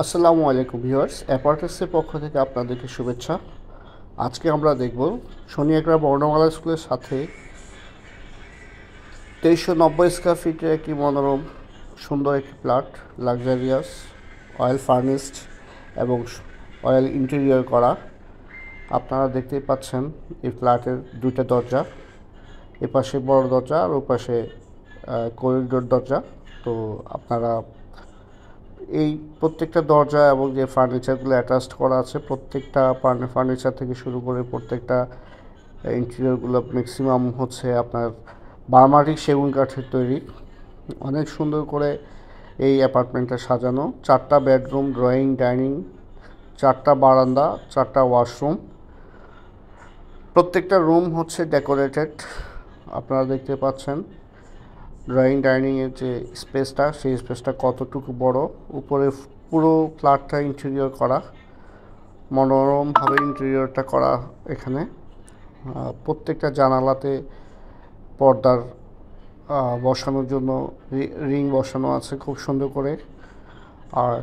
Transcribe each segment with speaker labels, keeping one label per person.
Speaker 1: আসসালামু আলাইকুম ভিউয়ার্স, অ্যাপার্টাসের পক্ষ থেকে আপনাদেরকে শুভেচ্ছা। আজকে আমরা দেখব শনি একরা বর্ণমালা স্কুলের সাথে 2390 স্কোয়ার ফিটের একটি মনোরম সুন্দর একটি ফ্ল্যাট, লাক্সারিয়াস, অয়েল ফার্নিশড এবং অয়েল ইন্টেরিয়র করা। আপনারা দেখতেই পাচ্ছেন এই ফ্ল্যাটের দুইটা দরজা, এপাশে বড় দরজা আর ওপাশে করিডোর দরজা। তো আপনারা এই প্রত্যেকটা দরজা এবং যে ফার্নিচারগুলো অ্যাটাচড করা আছে, প্রত্যেকটা ফার্নিচার থেকে শুরু করে প্রত্যেকটা ইন্টেরিয়রগুলো ম্যাক্সিমাম হচ্ছে আপনার বার্মাটিক সেগুন কাঠের তৈরি। অনেক সুন্দর করে এই অ্যাপার্টমেন্টটা সাজানো। 4টা বেডরুম, ড্রয়িং, ডাইনিং, 4টা বারান্দা, 4টা ওয়াশরুম। প্রত্যেকটা রুম হচ্ছে ডেকোরেটেড। আপনারা দেখতে পাচ্ছেন ড্রয়িং ডাইনিংয়ের যে স্পেসটা, সেই স্পেসটা কতটুকু বড়। উপরে পুরো ফ্ল্যাটটা ইন্টেরিয়র করা, মনোরমভাবে ইন্টেরিয়রটা করা। এখানে প্রত্যেকটা জানালাতে পর্দার বসানোর জন্য রিং বসানো আছে খুব সুন্দর করে। আর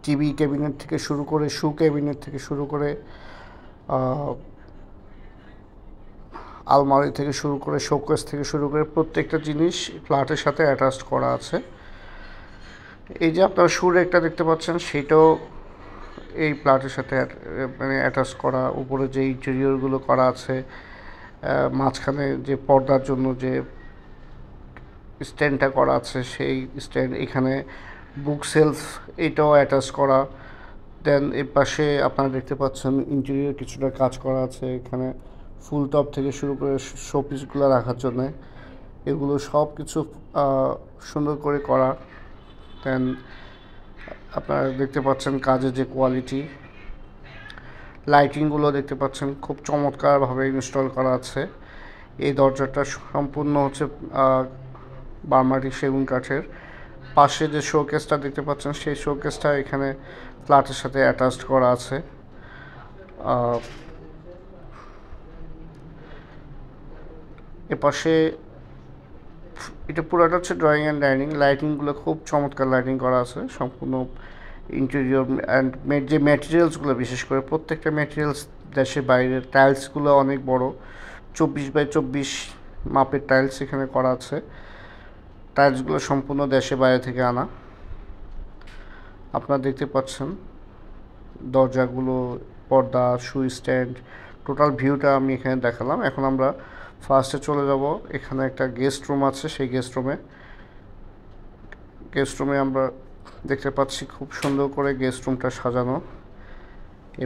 Speaker 1: টিভি ক্যাবিনেট থেকে শুরু করে, শু ক্যাবিনেট থেকে শুরু করে, আলমারি থেকে শুরু করে, শোকেস থেকে শুরু করে প্রত্যেকটা জিনিস ফ্ল্যাটের সাথে অ্যাটাচড করা আছে। এই যে আপনারা শু রেকটা দেখতে পাচ্ছেন, সেটাও এই ফ্ল্যাটের সাথে মানে অ্যাটাচ করা। উপরে যে ইন্টেরিয়রগুলো করা আছে, মাঝখানে যে পর্দার জন্য যে স্ট্যান্ডটা করা আছে, সেই স্ট্যান্ড, এখানে বুক সেলফ, এটাও অ্যাটাচ করা। দেন এর পাশে আপনারা দেখতে পাচ্ছেন ইন্টেরিয়র কিছুটা কাজ করা আছে। এখানে ফুল টপ থেকে শুরু করে শোপিসগুলো রাখার জন্য, এগুলো সব কিছু সুন্দর করে করা। দেন আপনারা দেখতে পাচ্ছেন কাজের যে কোয়ালিটি, লাইটিংগুলো দেখতে পাচ্ছেন খুব চমৎকারভাবে ইনস্টল করা আছে। এই দরজাটা সম্পূর্ণ হচ্ছে বার্মাটিক সেগুন কাঠের। পাশে যে শোকেসটা দেখতে পাচ্ছেন, সেই শোকেসটা এখানে ফ্ল্যাটের সাথে অ্যাটাচড করা আছে। এপাশে এটা পুরোটা হচ্ছে ড্রয়িং অ্যান্ড ডাইনিং। লাইটিংগুলো খুব চমৎকার লাইটিং করা আছে সম্পূর্ণ ইন্টেরিয়র অ্যান্ড যে ম্যাটেরিয়ালসগুলো, বিশেষ করে প্রত্যেকটা ম্যাটেরিয়ালস দেশের বাইরের। টাইলসগুলো অনেক বড়, 24x24 মাপের টাইলস এখানে করা আছে। টাইলসগুলো সম্পূর্ণ দেশের বাইরে থেকে আনা। আপনারা দেখতে পাচ্ছেন দরজাগুলো, পর্দা, শু স্ট্যান্ড, টোটাল ভিউটা আমি এখানে দেখালাম। এখন আমরা ফার্স্টে চলে যাব। এখানে একটা গেস্ট রুম আছে, সেই গেস্ট রুমে আমরা দেখতে পাচ্ছি খুব সুন্দর করে গেস্ট রুমটা সাজানো।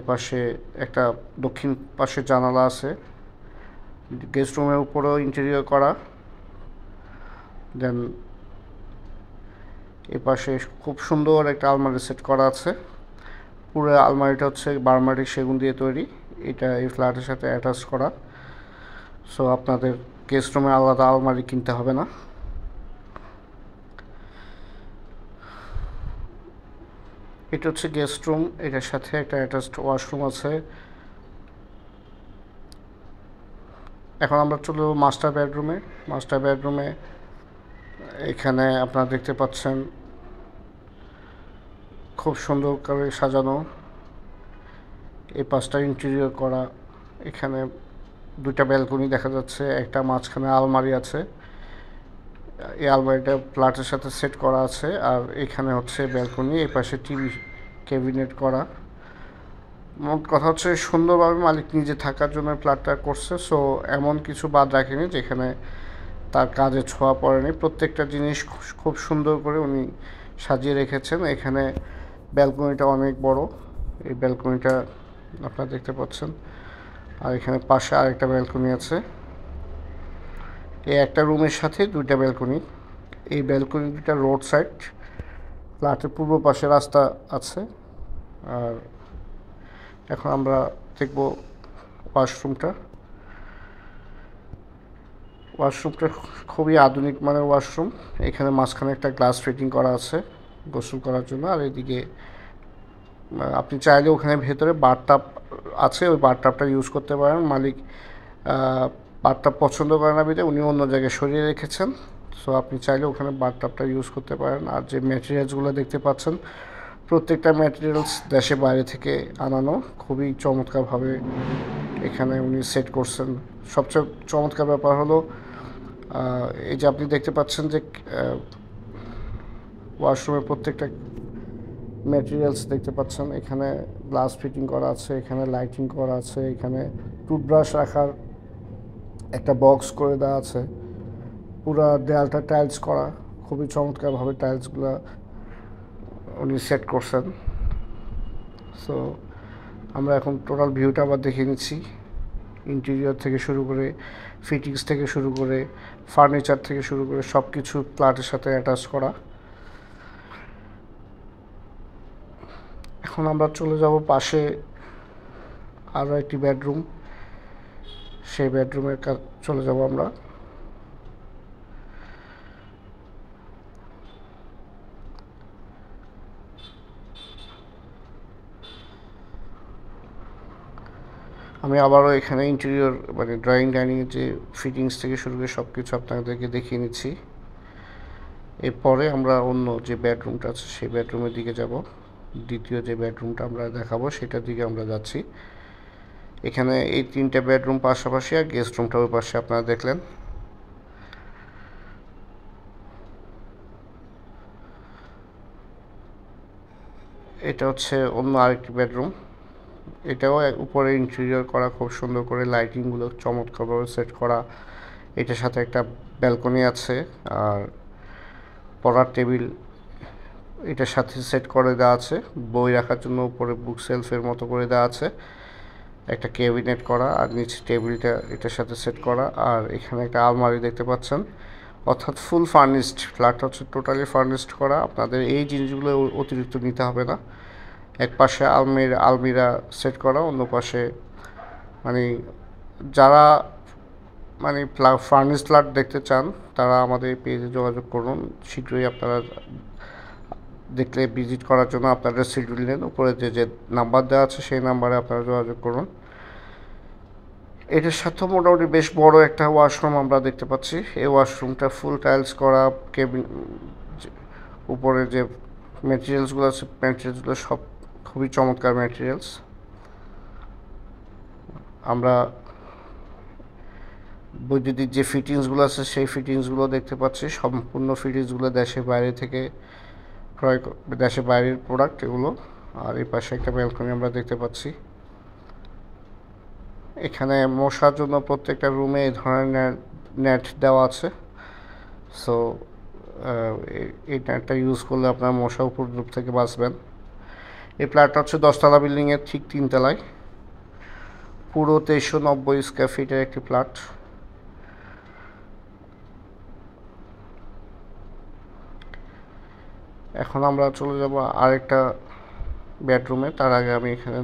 Speaker 1: এপাশে একটা দক্ষিণ পাশে জানালা আছে, গেস্ট রুমের উপরেও ইন্টেরিয়র করা। দেন এপাশে খুব সুন্দর একটা আলমারি সেট করা আছে। পুরো আলমারিটা হচ্ছে বার্মাটিক সেগুন দিয়ে তৈরি। এটা এই ফ্ল্যাটের সাথে অ্যাটাচ করা। সো আপনাদের গেস্ট রুমে আলাদা আলমারি কিনতে হবে না। এটা হচ্ছে গেস্ট রুম, এটার সাথে একটা অ্যাটাচড ওয়াশরুম আছে। এখন আমরা চলে যাব মাস্টার বেডরুমে এখানে আপনারা দেখতে পাচ্ছেন খুব সুন্দর করে সাজানো। এই পাশটা ইন্টেরিয়র করা। এখানে দুইটা ব্যালকনি দেখা যাচ্ছে, একটা মাঝখানে আলমারি আছে। এই আলমারিটা ফ্ল্যাটের সাথে সেট করা আছে। আর এখানে হচ্ছে ব্যালকনি, এই পাশে টিভি ক্যাবিনেট করা। মোট কথা হচ্ছে সুন্দরভাবে মালিক নিজে থাকার জন্য ফ্ল্যাটটা করছে। সো এমন কিছু বাদ রাখেনি যেখানে তার কাজে ছোঁয়া পড়েনি। প্রত্যেকটা জিনিস খুব সুন্দর করে উনি সাজিয়ে রেখেছেন। এখানে ব্যালকনিটা অনেক বড়, এই ব্যালকনিটা আপনারা দেখতে পাচ্ছেন। আর এখানে পাশে আরেকটা ব্যালকনি আছে। এই একটা রুমের সাথে দুইটা ব্যালকনি। এই ব্যালকনি দুইটা রোড সাইড, ফ্ল্যাটের পূর্ব পাশে রাস্তা আছে। আর এখন আমরা দেখব ওয়াশরুমটা খুবই আধুনিক মানের ওয়াশরুম। এখানে মাঝখানে একটা গ্লাস ফিটিং করা আছে গোসল করার জন্য। আর এদিকে আপনি চাইলে ওখানে ভেতরে বাথটাব আছে, ওই বাথটাবটা ইউজ করতে পারেন। মালিক বাথটাব পছন্দ করে না বিধে উনি অন্য জায়গায় সরিয়ে রেখেছেন। সো আপনি চাইলে ওখানে বাথটাবটা ইউজ করতে পারেন। আর যে ম্যাটেরিয়ালসগুলো দেখতে পাচ্ছেন প্রত্যেকটা ম্যাটেরিয়ালস দেশে বাইরে থেকে আনানো, খুবই চমৎকারভাবে এখানে উনি সেট করছেন। সবচেয়ে চমৎকার ব্যাপার হলো এই যে আপনি দেখতে পাচ্ছেন যে ওয়াশরুমের প্রত্যেকটা ম্যাটেরিয়ালস দেখতে পাচ্ছেন, এখানে গ্লাস ফিটিং করা আছে, এখানে লাইটিং করা আছে, এখানে টুথব্রাশ রাখার একটা বক্স করে দেওয়া আছে, পুরো দেয়ালটা টাইলস করা, খুবই চমৎকারভাবে টাইলসগুলো উনি সেট করছেন। সো আমরা এখন টোটাল ভিউটা আবার দেখে নিচ্ছি, ইন্টেরিয়র থেকে শুরু করে ফিটিংস থেকে শুরু করে ফার্নিচার থেকে শুরু করে সব কিছু ফ্ল্যাটের সাথে অ্যাটাচ করা। এখন আমরা চলে যাব পাশে আরও একটি বেডরুম, সেই বেডরুমের চলে যাব আমরা। আমি আবারও এখানে ইন্টেরিয়র মানে ড্রয়িং ডাইনিংয়ের যে ফিটিংস থেকে শুরু করে সব কিছু আপনাদেরকে দেখিয়ে নিচ্ছি। এরপরে আমরা অন্য যে বেডরুমটা আছে সেই বেডরুমের দিকে যাব। দ্বিতীয় যে বেডরুমটা আমরা দেখাবো সেটার দিকে আমরা যাচ্ছি। এখানে এই 3টা বেডরুম পাশাপাশি, আর গেস্ট রুমটা ওই পাশে আপনারা দেখলেন। এটা হচ্ছে অন্য আরেকটি বেডরুম, এটাও উপরে ইন্টেরিয়র করা, খুব সুন্দর করে লাইটিংগুলো চমৎকারভাবে সেট করা। এটার সাথে একটা ব্যালকনি আছে, আর পড়ার টেবিল এটার সাথে সেট করে দেওয়া আছে, বই রাখার জন্য উপরে বুক সেলফের মতো করে দেওয়া আছে, একটা ক্যাবিনেট করা, আর নিচে টেবিলটা এটার সাথে সেট করা। আর এখানে একটা আলমারি দেখতে পাচ্ছেন, অর্থাৎ ফুল ফার্নিশড ফ্ল্যাটটা হচ্ছে টোটালি ফার্নিশড করা। আপনাদের এই জিনিসগুলো অতিরিক্ত নিতে হবে না। এক পাশে আলমিরা সেট করা, অন্য পাশে মানে যারা মানে ফার্নিশড ফ্ল্যাট দেখতে চান তারা আমাদের পেজে যোগাযোগ করুন। শীঘ্রই আপনারা দেখলে ভিজিট করার জন্য আপনারা শিডিউল নেন, উপরে যে নাম্বার দেওয়া আছে সেই নাম্বারে আপনারা যোগাযোগ করুন। এটার সাথে মোটামুটি বেশ বড় একটা ওয়াশরুম আমরা দেখতে পাচ্ছি। এই ওয়াশরুমটা ফুল টাইলস করা, কেবিন উপরে যে ম্যাটেরিয়ালসগুলো আছে ম্যাটেরিয়ালসগুলো সব খুবই চমৎকার ম্যাটেরিয়ালস। আমরা বৈদ্যুতিক যে ফিটিংসগুলো আছে সেই ফিটিংসগুলো দেখতে পাচ্ছি, সম্পূর্ণ ফিটিংসগুলো দেশের বাইরে থেকে দেশের বাইরের প্রোডাক্ট এগুলো। আর এই পাশে একটা ব্যালকনি আমরা দেখতে পাচ্ছি। এখানে মশার জন্য প্রত্যেকটা রুমে এই ধরনের নেট দেওয়া আছে। সো এই নেটটা ইউজ করলে আপনার মশা উপদ্রব থেকে বাঁচবেন। এই ফ্ল্যাটটা হচ্ছে 10তলা বিল্ডিংয়ের ঠিক 3 তলায়, পুরো 2390 স্কোয়ার ফিটের একটি ফ্ল্যাট। এখন আমরা চলে যাব আরেকটা বেডরুমে। তার আগে আমি এখানে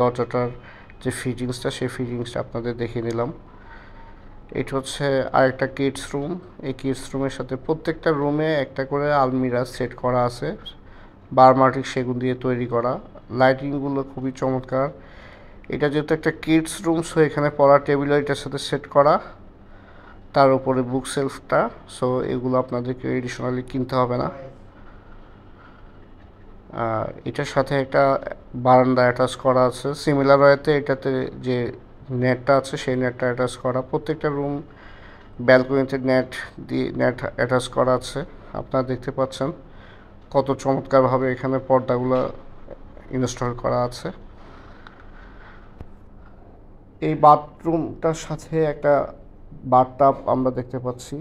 Speaker 1: দরজাটার যে ফিটিংসটা সেই ফিটিংসটা আপনাদের দেখিয়ে নিলাম। এটা হচ্ছে আরেকটা কিডস রুম। এই কিডস রুমের সাথে প্রত্যেকটা রুমে একটা করে আলমিরা সেট করা আছে, বারমাটিক সেগুন দিয়ে তৈরি করা। লাইটিংগুলো খুবই চমৎকার। এটা যেহেতু একটা কিডস রুম, সো এখানে পড়ার টেবিলও এটার সাথে সেট করা, তার উপরে বুক সেলফটা। সো এগুলো আপনাদেরকে এডিশনালি কিনতে হবে না। এটার সাথে একটা বারান্দা অ্যাটাচ করা আছে, সিমিলার ওয়েতে এটাতে যে নেটটা আছে সেই নেটটা অ্যাটাচ করা। প্রত্যেকটা রুম ব্যালকনিতে নেট অ্যাটাচ করা আছে। আপনারা দেখতে পাচ্ছেন কত চমৎকারভাবে এখানে পর্দাগুলো ইনস্টল করা আছে। এই বাথরুমটার সাথে একটা বাথটাব আমরা দেখতে পাচ্ছি।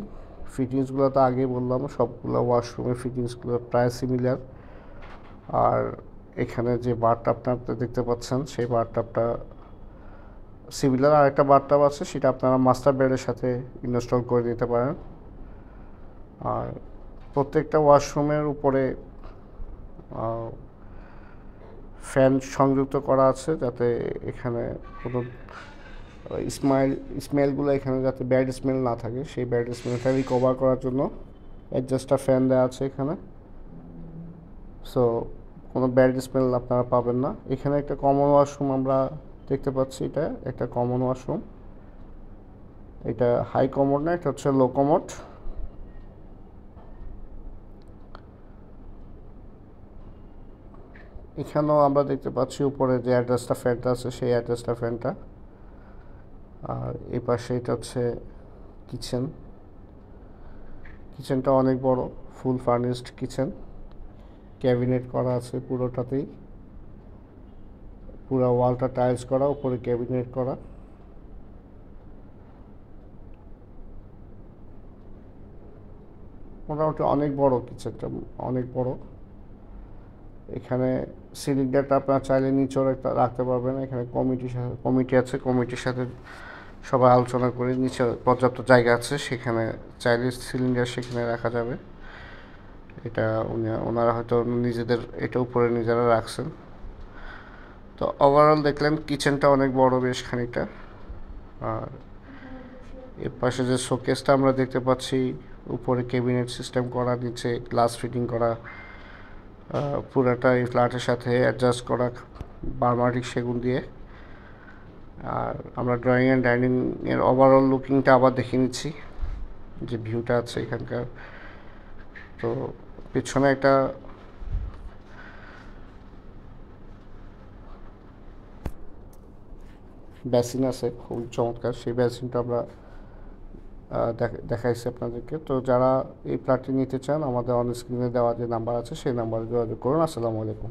Speaker 1: ফিটিংসগুলো তো আগেই বললাম, সবগুলো ওয়াশরুমের ফিটিংসগুলো প্রায় সিমিলার। আর এখানে যে বাথটাবটা আপনারা দেখতে পাচ্ছেন সেই বাথটাবটা সিমিলার। আর একটা বাথটাব আছে, সেটা আপনারা মাস্টার বেডের সাথে ইনস্টল করে দিতে পারেন। আর প্রত্যেকটা ওয়াশরুমের উপরে ফ্যান সংযুক্ত করা আছে, যাতে এখানে কোনো স্মেলগুলো এখানে যাতে ব্যাড স্মেল না থাকে, সেই ব্যাড স্মেলটা রিকভার করার জন্য অ্যাডজাস্টার ফ্যান দেওয়া আছে এখানে। সো কোনো ব্যাড স্মেল আপনারা পাবেন না। এখানে একটা কমন ওয়াশরুম আমরা দেখতে পাচ্ছি, এটা একটা কমন ওয়াশরুম। এটা হাই কমোড না, এটা হচ্ছে লো কমোড। এখানেও আমরা দেখতে পাচ্ছি উপরে যে অ্যাডজাস্টার ফ্যানটা আছে সেই অ্যাডজাস্টার ফ্যানটা। আর এই পাশে এটা হচ্ছে কিচেন। কিচেনটা অনেক বড়, ফুল ফার্নিশড কিচেন, ক্যাবিনেট করা আছে পুরোটাতেই, পুরো ওয়ালটা টাইলস করা, উপরে ক্যাবিনেট করা। মোটামুটি অনেক বড় কিচেনটা, অনেক বড়। এখানে সিলিন্ডারটা আপনারা চাইলে নিচেও রাখতে পারবেন। এখানে কমিটি আছে, কমিটির সাথে সবাই আলোচনা করে নিচে পর্যাপ্ত জায়গা আছে, সেখানে চাইলে সিলিন্ডার সেখানে রাখা যাবে। এটা ওনারা হয়তো নিজেদের এটা উপরে নিজেরা রাখছেন। তো ওভারঅল দেখলেন কিচেনটা অনেক বড়, বেশ খানিকটা। আর এর পাশে যে শোকেসটা আমরা দেখতে পাচ্ছি, উপরে ক্যাবিনেট সিস্টেম করা, নিচে গ্লাস ফিটিং করা, পুরাটা এই ফ্ল্যাটের সাথে অ্যাডজাস্ট করা বার্মাটিক সেগুন দিয়ে। আর আমরা ড্রয়িং অ্যান্ড ডাইনিং এর ওভারঅল লুকিংটা আবার দেখে নিচ্ছি, যে ভিউটা আছে এখানকার। তো পেছনে একটা বেসিন আছে খুব চমৎকার, সেই বেসিনটা আমরা দেখাইছি আপনাদেরকে। তো যারা এই ফ্ল্যাটটি নিতে চান, আমাদের অন স্ক্রিনে দেওয়া যে নাম্বার আছে সেই নাম্বারে যোগাযোগ করুন। আসসালামু আলাইকুম।